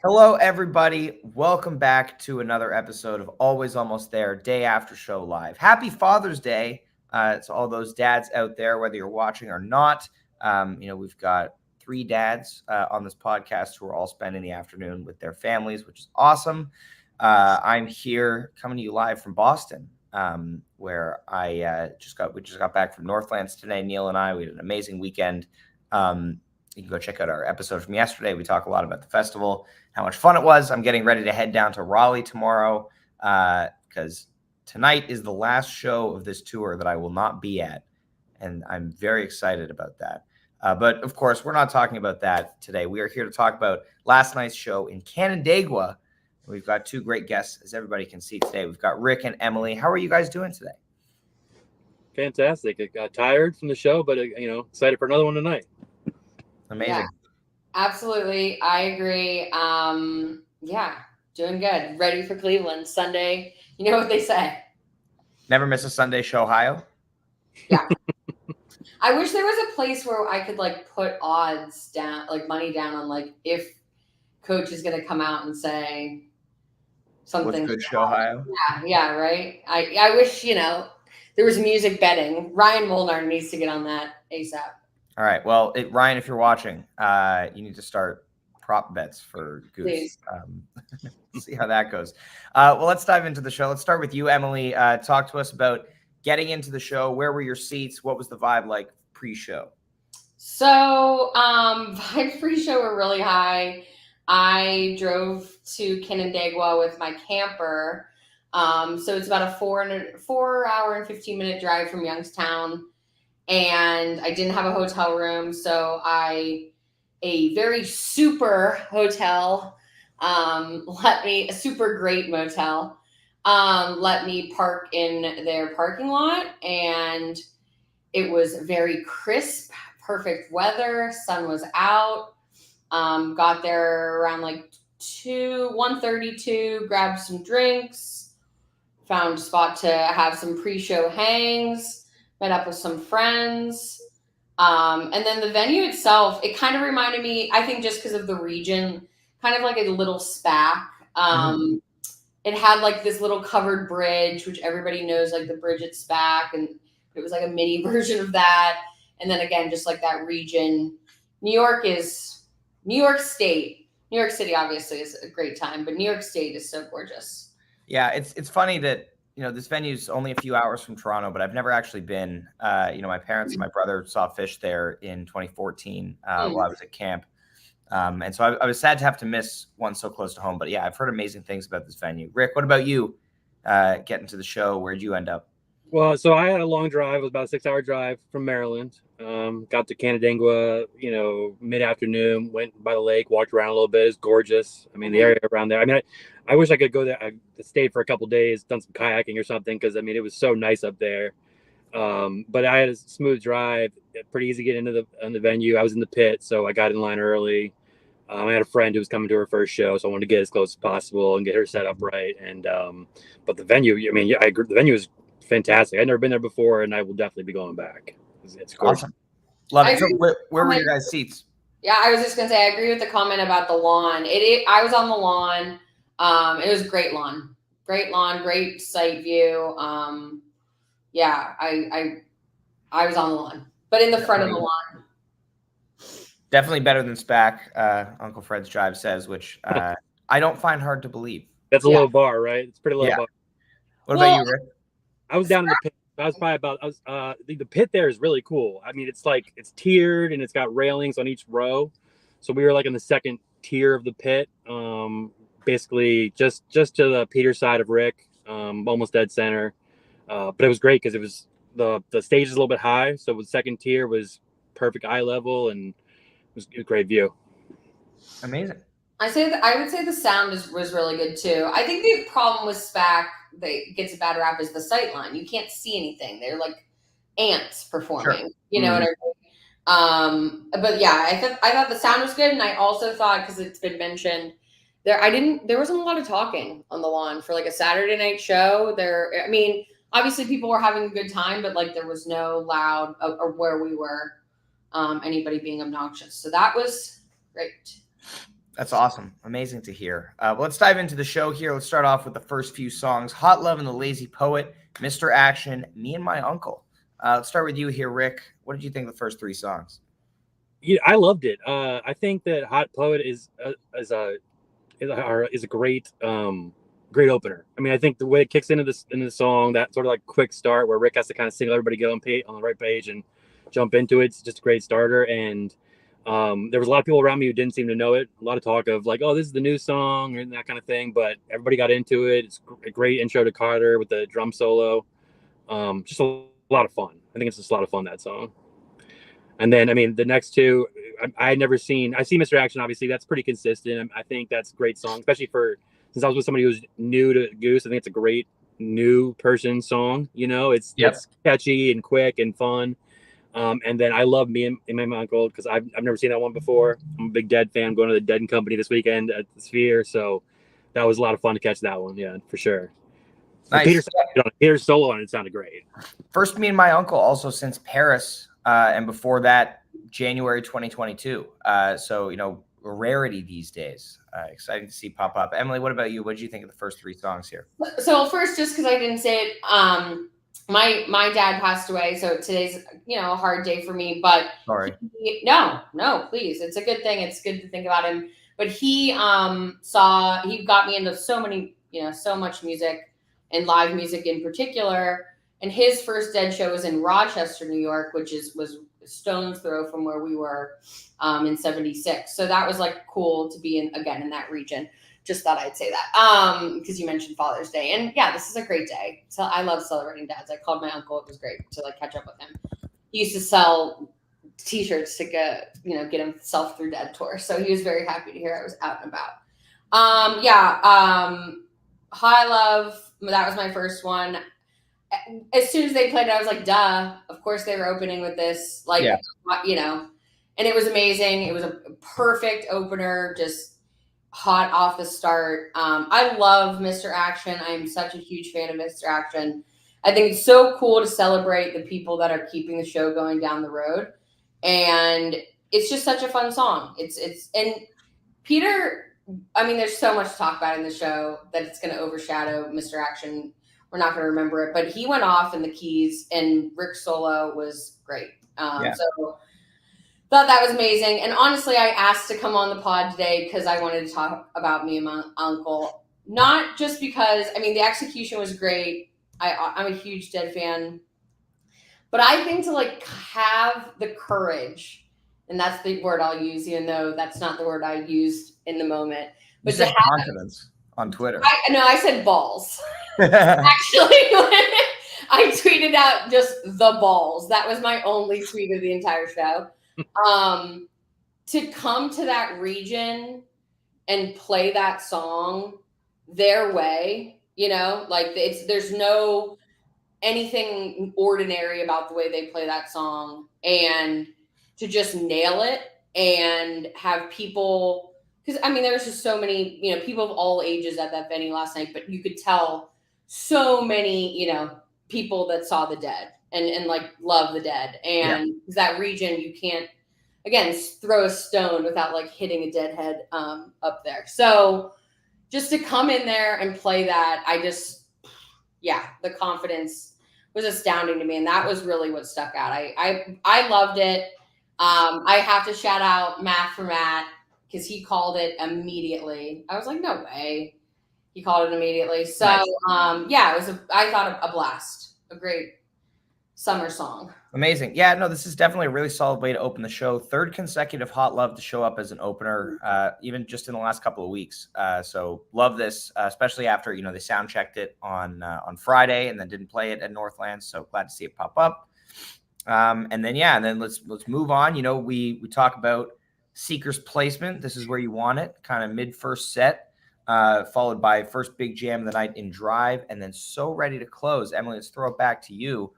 Hello, everybody. Welcome back to another episode of Always Almost There, Day After Show Live. Happy Father's Day to all those dads out there, whether you're watching or not. We've got three dads on this podcast who are all spending the afternoon with their families, which is awesome. I'm here coming to you live from Boston, where we just got back from Northlands today. Neil and I, we had an amazing weekend. You can go check out our episode from yesterday. We talk a lot about the festival, how much fun it was. I'm getting ready to head down to Raleigh tomorrow because tonight is the last show of this tour that I will not be at, and I'm very excited about that. But of course, we're not talking about that today. We are here to talk about last night's show in Canandaigua. We've got two great guests, as everybody can see today. We've got Rick and Emily. How are you guys doing today? Fantastic. I got tired from the show, but excited for another one tonight. Amazing. Yeah, absolutely. I agree. Doing good. Ready for Cleveland Sunday. You know what they say. Never miss a Sunday show, Ohio. Yeah. I wish there was a place where I could put odds down, money down on if Coach is going to come out and say something. What's good show, Ohio? Yeah, right. I wish, there was music betting. Ryan Molnar needs to get on that ASAP. All right. Well, Ryan, if you're watching, you need to start prop bets for Goose. See how that goes. Well, let's dive into the show. Let's start with you, Emily. Talk to us about getting into the show. Where were your seats? What was the vibe like pre-show? So vibes pre-show were really high. I drove to Canandaigua with my camper. So it's about a 4 hour and 15-minute drive from Youngstown. And I didn't have a hotel room, so a very super hotel, a super great motel, let me park in their parking lot, and it was very crisp, perfect weather, sun was out. Got there around 1:32, grabbed some drinks, found a spot to have some pre-show hangs. Met up with some friends. And then the venue itself, it kind of reminded me, I think just because of the region, kind of like a little SPAC. It had this little covered bridge, which everybody knows, the bridge at SPAC. And it was a mini version of that. And then again, just that region. New York State. New York City obviously is a great time, but New York State is so gorgeous. Yeah, it's funny that this venue is only a few hours from Toronto, but I've never actually been. My parents and my brother saw Fish there in 2014 while I was at camp. And so I was sad to have to miss one so close to home. But yeah, I've heard amazing things about this venue. Rick, what about you getting to the show? Where'd you end up? Well, so I had a long drive. It was about a 6-hour drive from Maryland. Got to Canandaigua, mid-afternoon, went by the lake, walked around a little bit. It's gorgeous. I mean, the area around there. I mean, I wish I could go there. I stayed for a couple of days, done some kayaking or something, because, it was so nice up there. But I had a smooth drive, pretty easy to get into the venue. I was in the pit, so I got in line early. I had a friend who was coming to her first show, so I wanted to get as close as possible and get her set up right. And but the venue, I agree, the venue is fantastic. I've never been there before, and I will definitely be going back. It's gorgeous. Awesome. Love it. So where were your guys' seats? Yeah, I was just gonna say I agree with the comment about the lawn. I was on the lawn. It was a great lawn, great sight view. I was on the lawn, but in the front of the lawn. Definitely better than SPAC, Uncle Fred's Drive says, which I don't find hard to believe. That's a low bar, right? It's pretty low bar. What about you, Rick? I was down in the pit. The pit there is really cool. I mean, it's tiered and it's got railings on each row. So we were in the second tier of the pit, basically just to the Peter side of Rick, almost dead center. But it was great because it was the stage is a little bit high, so the second tier was perfect eye level and it was a great view. Amazing. I would say the sound was really good too. I think the problem with SPAC that gets a bad rap is the sight line. You can't see anything. They're like ants performing. Sure. You know what I mean? But yeah, I thought the sound was good, and I also thought, because it's been mentioned, there wasn't a lot of talking on the lawn for a Saturday night show. Obviously people were having a good time, but there was no loud or where we were anybody being obnoxious. So that was great. That's awesome. Amazing to hear. Well, let's dive into the show here. Let's start off with the first few songs. Hot Love and the Lazy Poet, Mr. Action, Me and My Uncle. Let's start with you here, Rick. What did you think of the first 3 songs? Yeah, I loved it. I think that Hot Poet is a great great opener. I mean, I think the way it kicks into the song, that sort of like quick start where Rick has to kind of signal everybody get on the right page and jump into it. It's just a great starter. And there was a lot of people around me who didn't seem to know it. A lot of talk of like, oh, this is the new song and that kind of thing. But everybody got into it. It's a great intro to Carter with the drum solo. Just a lot of fun. I think it's just a lot of fun, that song. And then, I mean, the next 2, I had never seen. I see Mr. Action, obviously. That's pretty consistent. I think that's a great song, especially since I was with somebody who's new to Goose. I think it's a great new person song. You know, it's catchy and quick and fun. And then I love Me and My Uncle because I've never seen that one before. I'm a big Dead fan. Going to the Dead and Company this weekend at the Sphere, so that was a lot of fun to catch that one. Yeah, for sure. Nice. Peter's solo on it sounded great. First Me and My Uncle also since Paris, and before that, January 2022. So, a rarity these days. Exciting to see pop up. Emily, what about you? What did you think of the first 3 songs here? So first, just because I didn't say it, my dad passed away, so today's a hard day for me. But sorry, no, please, it's a good thing. It's good to think about him. But he got me into so much music and live music in particular. And his first Dead show was in Rochester, New York, which was stone's throw from where we were in '76. So that was like cool to be in that region. Just thought I'd say that because you mentioned Father's Day, and yeah, this is a great day. So I love celebrating dads. I called my uncle; it was great to like catch up with him. He used to sell T-shirts to get himself through Dead tour, so he was very happy to hear I was out and about. High Love, that was my first one. As soon as they played it, I was like, duh, of course they were opening with this, and it was amazing. It was a perfect opener, just hot off the start. I love Mr. Action. I'm such a huge fan of Mr. Action. I think it's so cool to celebrate the people that are keeping the show going down the road. And it's just such a fun song. And Peter, I mean, there's so much to talk about in the show that it's going to overshadow Mr. Action. We're not going to remember it, but he went off in the keys, and Rick's solo was great. So thought that was amazing. And honestly, I asked to come on the pod today because I wanted to talk about Me and My Uncle. Not just because, I mean, the execution was great. I'm a huge Dead fan. But I think to like have the courage, and that's the word I'll use, even though that's not the word I used in the moment. But to have confidence on Twitter. I said balls. Actually, I tweeted out just the balls. That was my only tweet of the entire show. To come to that region and play that song their way, there's no anything ordinary about the way they play that song, and to just nail it and have people, because I mean, there was just so many, people of all ages at that venue last night, but you could tell so many, people that saw the Dead and like love the Dead, and that region, you can't, again, throw a stone without like hitting a Dead head up there. So just to come in there and play that, the confidence was astounding to me, and that was really what stuck out. I loved it. I have to shout out Matt for Matt because he called it immediately. I was like, no way. He called it immediately. So nice. It was I thought a blast, a great summer song. Amazing. Yeah, no, this is definitely a really solid way to open the show. 3rd consecutive Hot Love to show up as an opener, even just in the last couple of weeks. So love this, especially after, they sound checked it on Friday and then didn't play it at Northlands. So glad to see it pop up. And then let's move on. We talk about Seeker's placement. This is where you want it, kind of mid first set, followed by first big jam of the night in Drive, and then So Ready to Close. Emily, let's throw it back to you.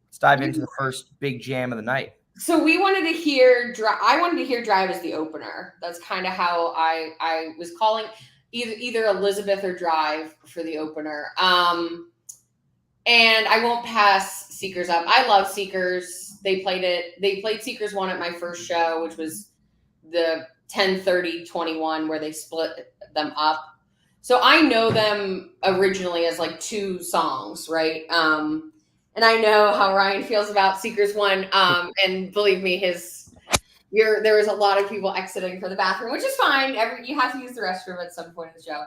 Let's dive into the first big jam of the night. So we wanted to hear I wanted to hear Drive as the opener. That's kind of how I was calling either Elizabeth or Drive for the opener. And I won't pass Seekers up. I love Seekers. They played Seekers 1 at my first show, which was the 10-30-21 where they split them up. So I know them originally as like 2 songs, right? And I know how Ryan feels about Seekers One. And believe me, there was a lot of people exiting for the bathroom, which is fine. You have to use the restroom at some point in the show.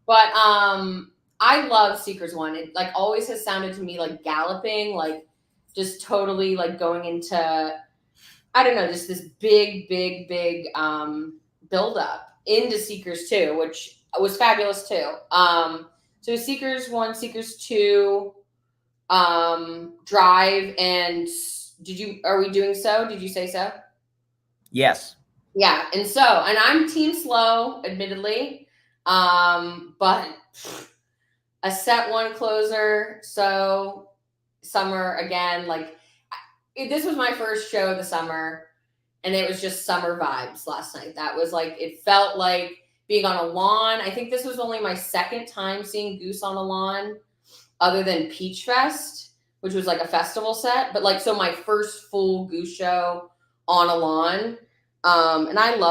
But I love Seekers One. It like always has sounded to me like galloping, like just totally like going into, I don't know, just this big build up into Seekers 2, which was fabulous too. So Seekers 1, Seekers 2, Drive, and are we doing So? Did you say So? Yes. Yeah, and I'm team Slow, admittedly. But a set 1 closer, So, summer again, like this was my first show of the summer, and it was just summer vibes last night. That was like, it felt like being on a lawn. I think this was only my second time seeing Goose on a lawn other than Peach Fest, which was like a festival set. But like, so my first full Goose show on a lawn. And I'm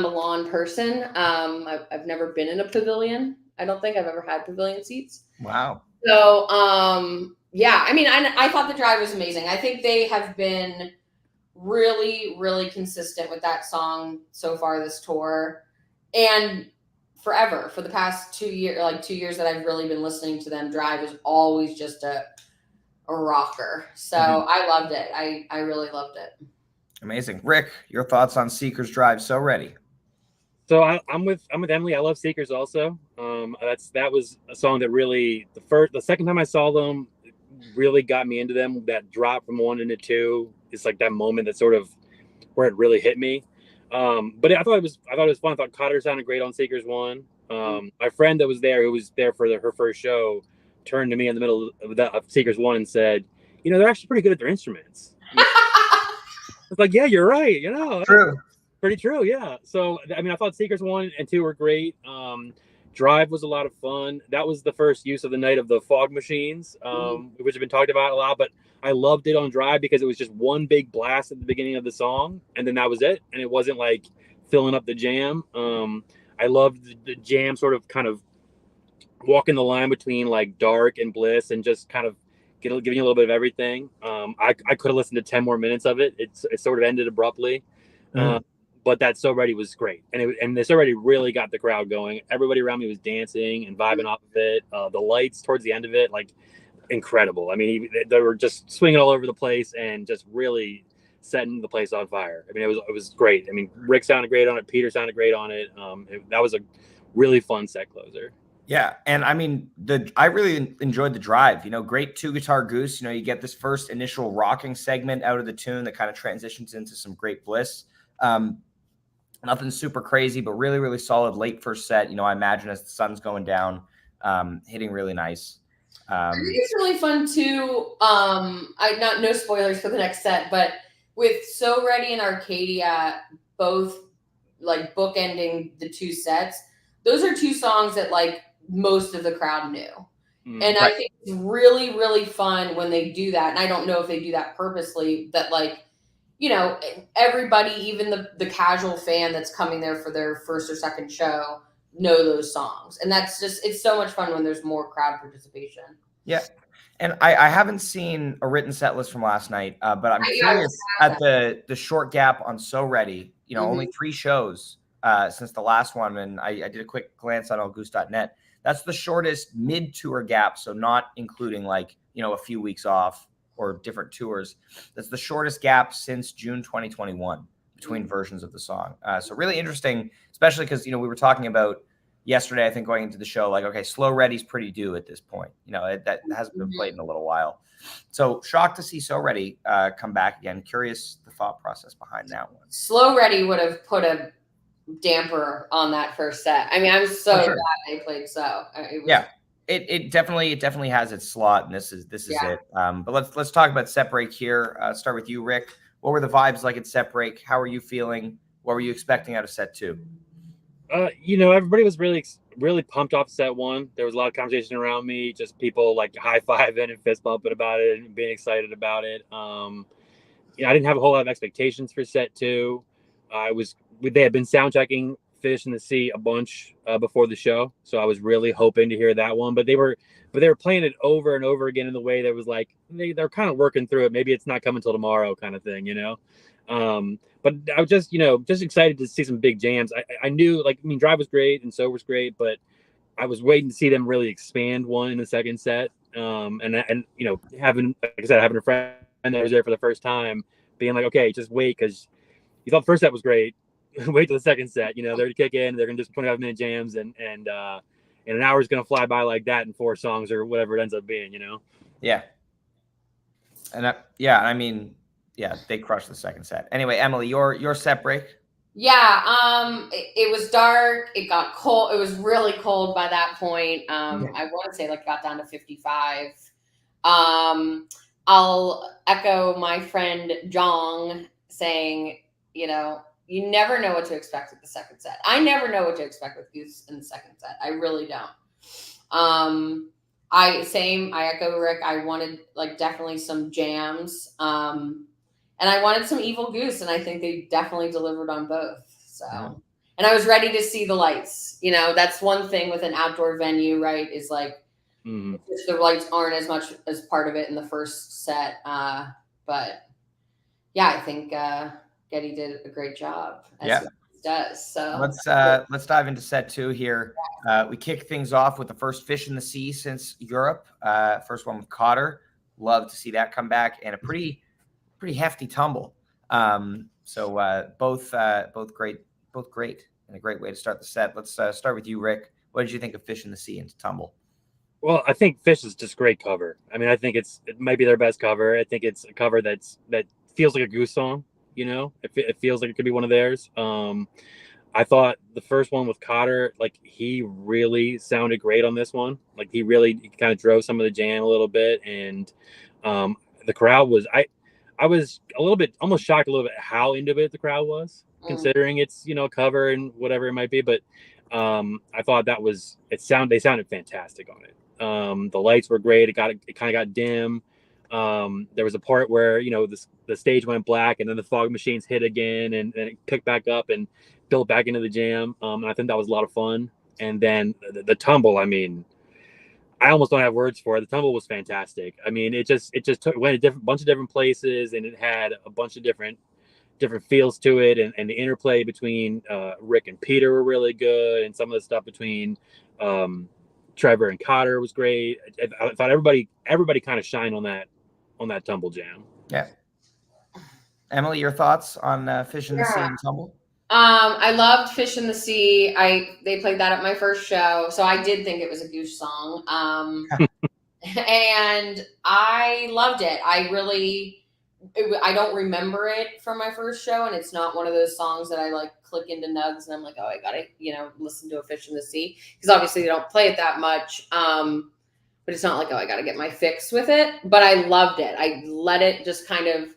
a lawn person. I've never been in a pavilion. I don't think I've ever had pavilion seats. Wow. So, yeah, I mean, I thought the Drive was amazing. I think they have been really, really consistent with that song so far this tour, and forever for the past 2 years, like 2 years that I've really been listening to them. Drive is always just a rocker. So I loved it. I really loved it. Amazing. Rick, your thoughts on Seekers Drive, So Ready? So I'm with Emily. I love Seekers also. That was a song that really the second time I saw them really got me into them. That drop from 1 into 2 is like that moment that sort of where it really hit me. But I thought it was fun. I thought Cotter sounded great on Seekers 1. My friend that was there, who was there for her first show, turned to me in the middle of Seekers 1 and said, they're actually pretty good at their instruments. I was like, yeah, you're right. True. Pretty true, yeah. So, I mean, I thought Seekers 1 and 2 were great. Drive was a lot of fun. That was the first use of the night of the fog machines, which have been talked about a lot. But I loved it on Drive because it was just one big blast at the beginning of the song, and then that was it. And it wasn't like filling up the jam. I loved the jam sort of kind of walking the line between like dark and bliss and just kind of giving you a little bit of everything. I could have listened to 10 more minutes of it. It sort of ended abruptly. But that So Ready was great. And the So Ready really got the crowd going. Everybody around me was dancing and vibing off of it. The lights towards the end of it, like, incredible. I mean, they were just swinging all over the place and just really setting the place on fire. I mean, it was great. I mean, Rick sounded great on it. Peter sounded great on it. That was a really fun set closer. Yeah, and I mean, I really enjoyed the Drive. Great 2-guitar Goose. You get this first initial rocking segment out of the tune that kind of transitions into some great bliss. Nothing super crazy, but really, really solid late first set. I imagine as the sun's going down, hitting really nice. I think it's really fun too. No spoilers for the next set, but with So Ready and Arcadia both like bookending the 2 sets, those are 2 songs that like most of the crowd knew. And I think it's really, really fun when they do that. And I don't know if they do that purposely, that like, everybody, even the casual fan that's coming there for their first or second show, know those songs. And it's so much fun when there's more crowd participation. Yeah. And I haven't seen a written set list from last night, but I'm curious at the short gap on So Ready, only 3 shows since the last one. And I did a quick glance on allgoose.net. That's the shortest mid-tour gap. So not including like, a few weeks off or different tours. That's the shortest gap since June 2021 between versions of the song. So really interesting, especially because, we were talking about yesterday, I think going into the show, like, okay, Slow Ready's pretty due at this point. That hasn't been played in a little while. So shocked to see So Ready come back again. Curious the thought process behind that one. Slow Ready would have put a damper on that first set. I mean, I'm so glad they played So. It definitely has its slot, and this is it. But let's talk about Set Break here. Start with you, Rick. What were the vibes like at Set Break? How are you feeling? What were you expecting out of Set 2? Everybody was really, really pumped off Set 1. There was a lot of conversation around me, just people like high-fiving and fist bumping about it and being excited about it. I didn't have a whole lot of expectations for Set 2. I was they had been sound checking Fish in the Sea a bunch before the show, so I was really hoping to hear that one. But they were playing it over and over again in the way that was like they're kind of working through it. Maybe it's not coming till tomorrow, kind of thing, But I was just just excited to see some big jams. I knew, like, I mean, Drive was great and So was great, but I was waiting to see them really expand one in the second set. And having, like I said, having a friend that was there for the first time, being like, okay, just wait, because you thought the first set was great. Wait till the second set. They're gonna kick in. They're gonna do 25-minute jams, and an hour is gonna fly by like that in 4 songs or whatever it ends up being. Yeah. And I mean, yeah, they crushed the second set. Anyway, Emily, your set break. Yeah, it was dark. It got cold. It was really cold by that point. I want to say like got down to 55. I'll echo my friend Jong saying, you never know what to expect with the second set. I never know what to expect with Goose in the second set. I really don't. I echo Rick. I wanted like definitely some jams. And I wanted some Evil Goose, and I think they definitely delivered on both. So, And I was ready to see the lights. That's one thing with an outdoor venue, right? Is like, the lights aren't as much as part of it in the first set. But yeah, I think Getty did a great job. As he does. So let's dive into set 2 here. We kick things off with the first Fish in the Sea since Europe. First one with Cotter. Love to see that come back, and a pretty hefty tumble. So both great and a great way to start the set. Let's start with you, Rick. What did you think of Fish in the Sea and Tumble? Well, I think Fish is just great cover. I mean, I think it might be their best cover. I think it's a cover that feels like a Goose song. It feels like it could be one of theirs. I thought the first one with Cotter, like, he really sounded great on this one. Like, he kind of drove some of the jam a little bit, and the crowd was I was a little bit almost shocked a little bit how into it the crowd was, considering it's cover and whatever it might be. But I thought they sounded fantastic on it. The lights were great. It kind of got dim. There was a part where the stage went black, and then the fog machines hit again, and it picked back up and built back into the jam. And I think that was a lot of fun. And then the tumble, I mean, I almost don't have words for it. The tumble was fantastic. I mean, it went a bunch of different places, and it had a bunch of different feels to it, and the interplay between Rick and Peter were really good, and some of the stuff between Trevor and Cotter was great. I thought everybody kind of shined on that tumble jam. Yeah. Emily, your thoughts on Fish in the Sea and Tumble? I loved Fish in the Sea. They played that at my first show, so I did think it was a Goose song. And I loved it. I don't remember it from my first show, and it's not one of those songs that I like click into nugs and I'm like, oh, I gotta listen to a Fish in the Sea, because obviously they don't play it that much. But it's not like, oh, I gotta get my fix with it. But I loved it. I let it just kind of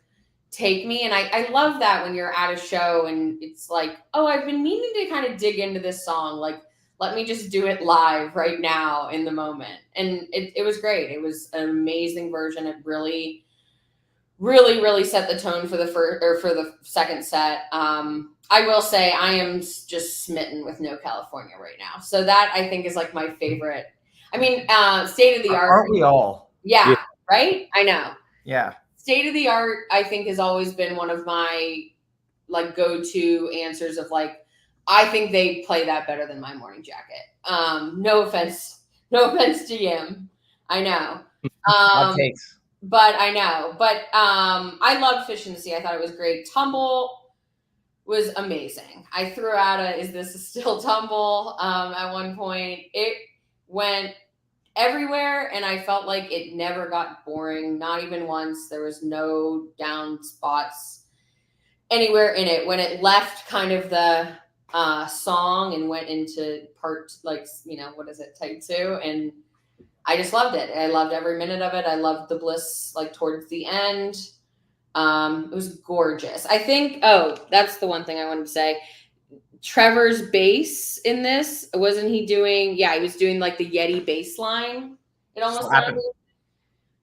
take me, and I love that when you're at a show and it's like, oh, I've been meaning to kind of dig into this song, like, let me just do it live right now in the moment. And it was great. It was an amazing version. It really, really, really set the tone for the second set. I will say I am just smitten with No California right now. So that, I think, is like my favorite. I mean, State of the Art. Aren't we all? Yeah, right? I know. Yeah. State of the Art, I think, has always been one of my like go-to answers of like, I think they play that better than My Morning Jacket. No offense to Yim. I know. But I know. But I loved Fish in the Sea. I thought it was great. Tumble was amazing. I threw out is this a still tumble at one point. It went everywhere, and I felt like it never got boring, not even once. There was no down spots anywhere in it. When it left kind of the song and went into part, like, what is it, type 2, and I just loved it. I loved every minute of it. I loved the bliss, like, towards the end. It was gorgeous. I think, that's the one thing I wanted to say. Trevor's bass in this, wasn't he doing? Yeah, he was doing like the Yeti bass line. It almost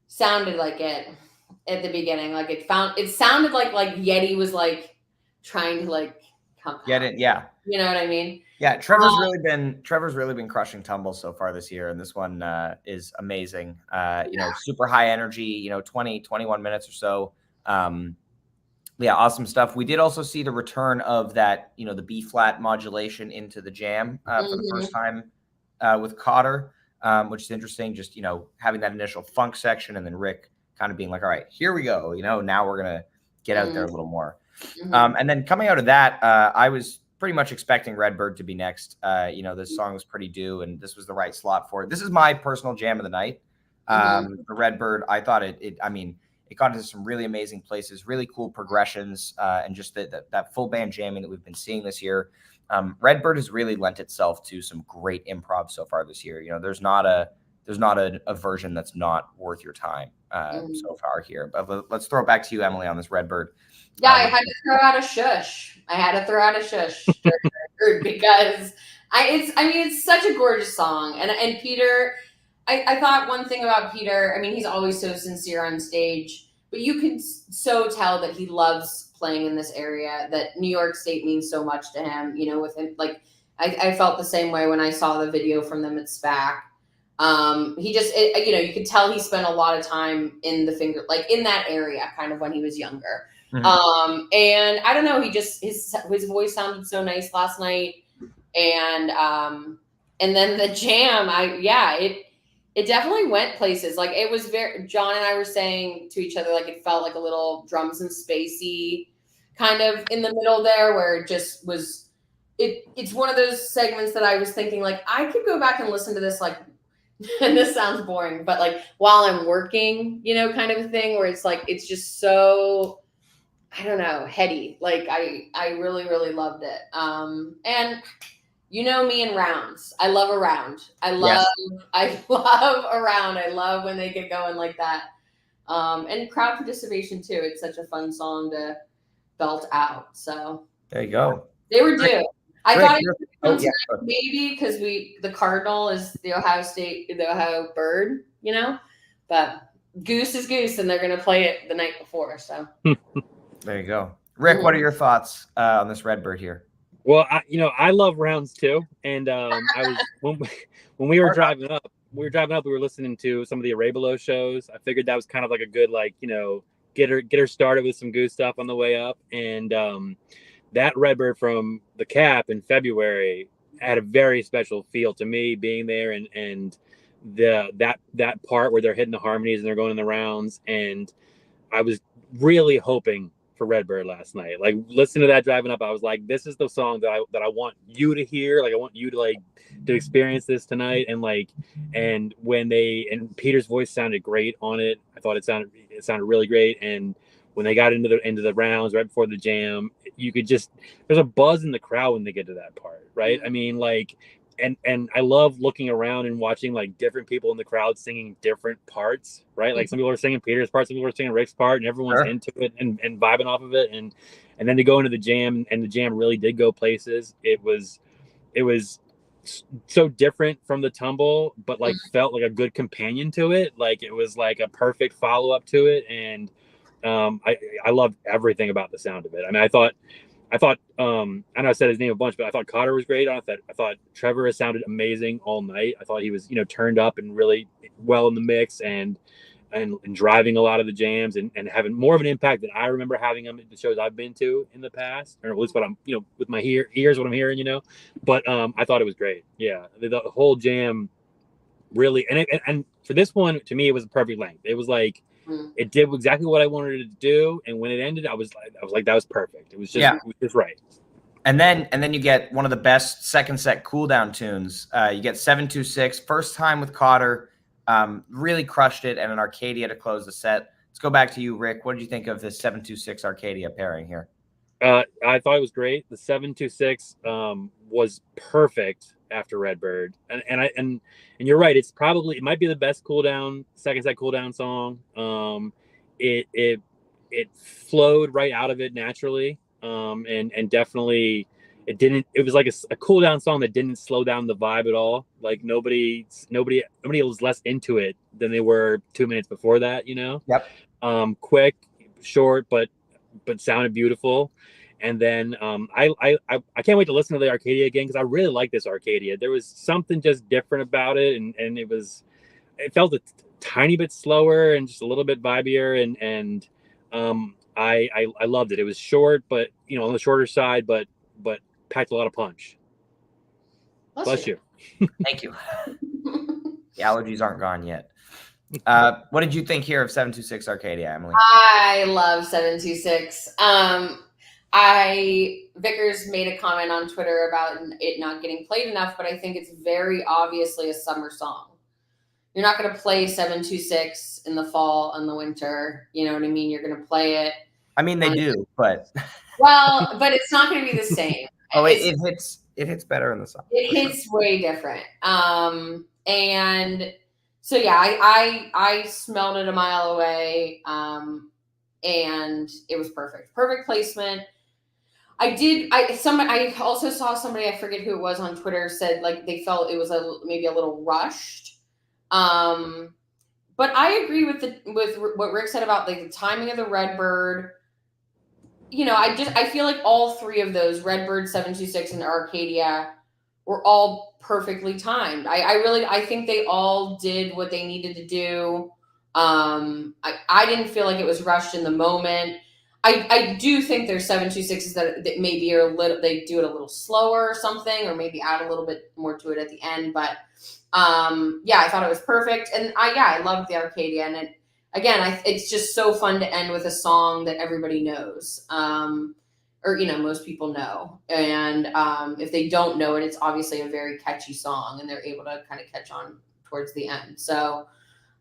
sounded like it at the beginning. Like it sounded like Yeti was like trying to like come Get out. it? Yeah. You know what I mean? Yeah, Trevor's really been crushing tumbles so far this year, and this one is amazing. Super high energy. 20, 21 minutes or so. Yeah, awesome stuff. We did also see the return of that, the B flat modulation into the jam for the first time with Cotter, which is interesting. Just having that initial funk section, and then Rick kind of being like, "All right, here we go." Now we're gonna get out there a little more. And then coming out of that, I was pretty much expecting Redbird to be next. This song was pretty due, and this was the right slot for it. This is my personal jam of the night. The Redbird, I thought it got into some really amazing places, really cool progressions, and just that full band jamming that we've been seeing this year. Redbird has really lent itself to some great improv so far this year. There's not a version that's not worth your time so far here. But let's throw it back to you, Emily, on this Redbird. Yeah, I had to throw out a shush. Because it's such a gorgeous song. And Peter, I thought one thing about Peter, he's always so sincere on stage, but you can so tell that he loves playing in this area, that New York State means so much to him, with him. Like, I felt the same way when I saw the video from them at SPAC. You could tell he spent a lot of time in in that area, kind of when he was younger. And I don't know, his voice sounded so nice last night. And then the jam, it definitely went places. Like, it was John and I were saying to each other, like, it felt like a little drums and spacey kind of in the middle there, where it just was, it's one of those segments that I was thinking, like, I could go back and listen to this, like, and this sounds boring, but like while I'm working, kind of a thing, where it's like, it's just so, I don't know, heady. Like, I really, really loved it. And me and rounds. I love a round. I love a round. I love when they get going like that. And crowd participation too. It's such a fun song to belt out. So there you go. They were due. I thought it was tonight, maybe because the Cardinal is the Ohio Bird, but Goose is Goose, and they're going to play it the night before. So there you go. Rick, what are your thoughts on this Redbird here? Well, I love rounds too, and I was when we were driving up, we were listening to some of the Arabelo shows. I figured that was kind of like a good, get her started with some Goose stuff on the way up, and that Redbird from the Cap in February had a very special feel to me, being there, and that part where they're hitting the harmonies and they're going in the rounds, and I was really hoping for Redbird last night. Like, listening to that driving up, I was like, this is the song that I want you to hear. Like, I want you to experience this tonight. And when Peter's voice sounded great on it. I thought it sounded really great. And when they got into the rounds right before the jam, you could there's a buzz in the crowd when they get to that part, right? And I love looking around and watching different people in the crowd singing different parts, right? Like, some people are singing Peter's part, some people are singing Rick's part, and everyone's into it and vibing off of it. And then to go into the jam, and the jam really did go places. It was so different from the tumble, but felt like a good companion to it. Like, it was like a perfect follow up to it. And I loved everything about the sound of it. I thought, I know I said his name a bunch, but I thought Cotter was great on it. I thought Trevor has sounded amazing all night. I thought he was, turned up and really well in the mix, and driving a lot of the jams, and having more of an impact than I remember having him at the shows I've been to in the past, or at least what I'm, with my ears, what I'm hearing, but I thought it was great. Yeah. The whole jam really, and for this one, to me, it was a perfect length. It was like, it did exactly what I wanted it to do, and when it ended, I was like, that was perfect. It was just right. And then you get one of the best second set cool down tunes. You get 726, first time with Cotter, really crushed it, and an Arcadia to close the set. Let's go back to you, Rick. What did you think of this 726 Arcadia pairing here? I thought it was great. The 726 was perfect after Redbird, and you're right. It might be the best second set cool down song. It flowed right out of it naturally, and definitely it was like a cool down song that didn't slow down the vibe at all. Like, nobody was less into it than they were 2 minutes before that. Yep. Quick, short, but sounded beautiful. And then I can't wait to listen to the Arcadia again because I really like this Arcadia. There was something just different about it, and it felt a tiny bit slower and just a little bit vibier, and I loved it. It was short, but on the shorter side, but packed a lot of punch. Bless you. Thank you. The allergies aren't gone yet. What did you think here of 726 Arcadia, Emily? I love 726. Vickers made a comment on Twitter about it not getting played enough, but I think it's very obviously a summer song. You're not going to play 726 in the fall and the winter. You know what I mean? You're going to play it. I mean, they do, but but it's not going to be the same. it hits better in the summer. It hits way different. And so yeah, I smelled it a mile away. And it was perfect placement. I also saw somebody, I forget who it was on Twitter, said like they felt it was maybe a little rushed. But I agree with what Rick said about like the timing of the Redbird. I feel like all three of those, Redbird, 726, and Arcadia, were all perfectly timed. I think they all did what they needed to do. I didn't feel like it was rushed in the moment. I do think there's 726s that maybe they do it a little slower or something, or maybe add a little bit more to it at the end. But I thought it was perfect, and I loved the Arcadia, and it's just so fun to end with a song that everybody knows, or most people know, and if they don't know it, it's obviously a very catchy song, and they're able to kind of catch on towards the end. So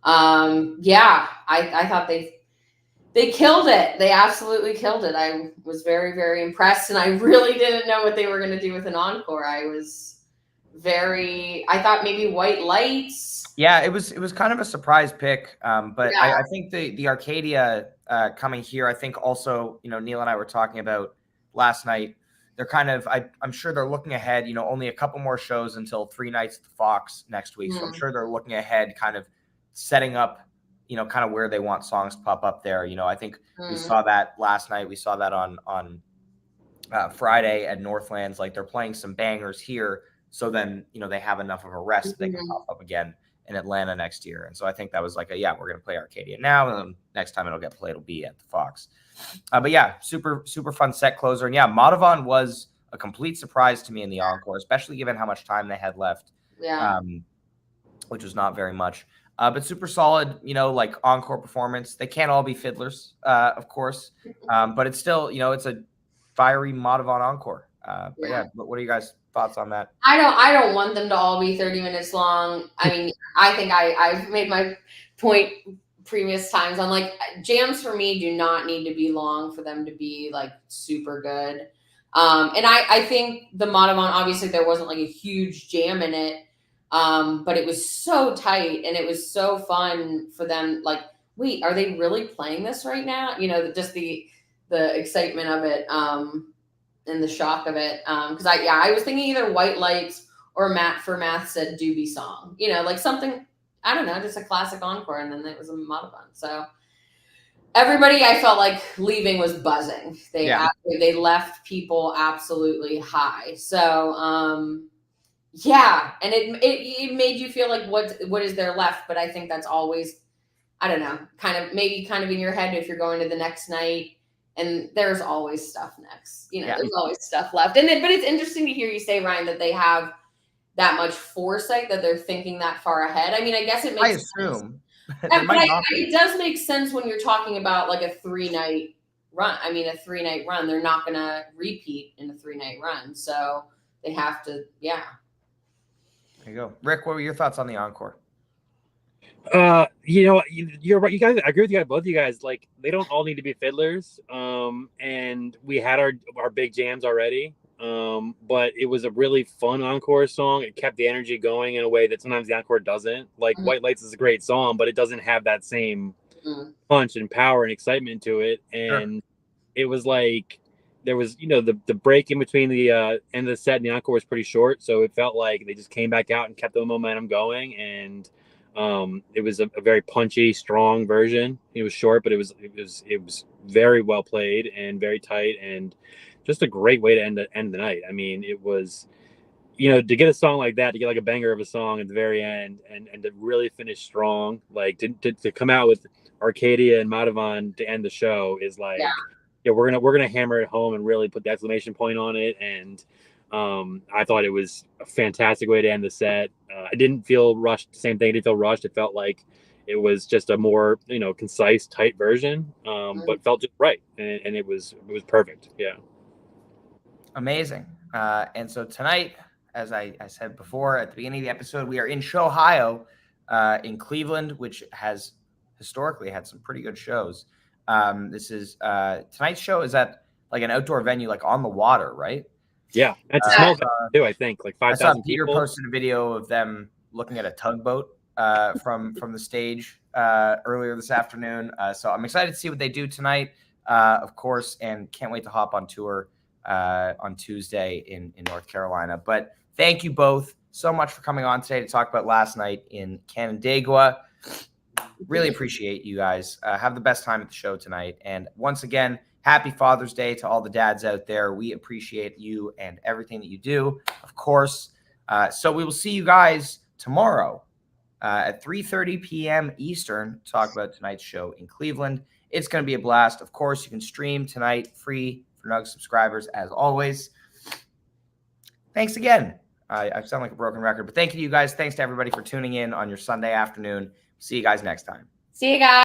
I thought they killed it. They absolutely killed it. I was very, very impressed, and I really didn't know what they were going to do with an encore. I thought maybe White Lights. Yeah, it was kind of a surprise pick. But yeah. I think the Arcadia coming here, I think also, Neil and I were talking about last night, they're kind of, I'm sure they're looking ahead, only a couple more shows until 3 nights at the Fox next week. So I'm sure they're looking ahead, kind of setting up, kind of where they want songs to pop up there. I think we saw that last night. We saw that on Friday at Northlands. Like, they're playing some bangers here. So then, they have enough of a rest that they can pop up again in Atlanta next year. And so I think that was like we're going to play Arcadia now, and then next time it'll get played, it'll be at the Fox. But yeah, super, super fun set closer. And yeah, Madhavan was a complete surprise to me in the encore, especially given how much time they had left, which was not very much. But super solid, like encore performance. They can't all be fiddlers, of course. But it's still, it's a fiery Madhavan encore. But yeah, what are you guys' thoughts on that? I don't want them to all be 30 minutes long. I mean, I think I've made my point previous times. I'm like, jams for me do not need to be long for them to be like super good. And I think the Madhavan, obviously there wasn't like a huge jam in it. But it was so tight, and it was so fun for them. Like, wait, are they really playing this right now? Just the excitement of it, and the shock of it. Because I was thinking either White Lights or Matt for Math said Doobie Song. Like something, I don't know, just a classic encore, and then it was a Madhavan. So everybody, I felt like leaving was buzzing. They left people absolutely high. So and it made you feel like what is there left, but I think that's always, I don't know, kind of in your head if you're going to the next night, and there's always stuff next. There's always stuff left. But it's interesting to hear you say, Ryan, that they have that much foresight, that they're thinking that far ahead. I mean, I guess it makes sense. It does make sense when you're talking about like a 3-night run. I mean, a 3-night run, they're not going to repeat in a 3-night run, so they have to, There you go. Rick, what were your thoughts on the encore? You're right. You guys, I agree with you guys, both of you guys. Like, they don't all need to be fiddlers. And we had our big jams already. But it was a really fun encore song. It kept the energy going in a way that sometimes the encore doesn't. Like, White Lights is a great song, but it doesn't have that same punch and power and excitement to it. And it was like, there was, the break in between the end of the set and the encore was pretty short, so it felt like they just came back out and kept the momentum going. And it was a very punchy, strong version. It was short, but it was very well played and very tight, and just a great way to end the night. I mean, it was, to get a song like that, to get like a banger of a song at the very end, and to really finish strong, like to come out with Arcadia and Madhavan to end the show is like, we're gonna hammer it home and really put the exclamation point on it. And I thought it was a fantastic way to end the set. I didn't feel rushed. Same thing. I didn't feel rushed. It felt like it was just a more concise, tight version, but felt just right, and it was perfect. Yeah, amazing. And so tonight, as I said before at the beginning of the episode, we are in Ohio, in Cleveland, which has historically had some pretty good shows. This is tonight's show is at like an outdoor venue, like on the water, right? Yeah, it's a small venue too. I think like 5,000 Peter people. posted a video of them looking at a tugboat from the stage earlier this afternoon. So I'm excited to see what they do tonight, of course, and can't wait to hop on tour on Tuesday in North Carolina. But thank you both so much for coming on today to talk about last night in Canandaigua. Really appreciate you guys. Have the best time at the show tonight. And once again, happy Father's Day to all the dads out there. We appreciate you and everything that you do, of course. So we will see you guys tomorrow at 3:30 p.m. Eastern to talk about tonight's show in Cleveland. It's going to be a blast. Of course, you can stream tonight free for Nug subscribers, as always. Thanks again. I sound like a broken record, but thank you to you guys. Thanks to everybody for tuning in on your Sunday afternoon. See you guys next time. See you guys.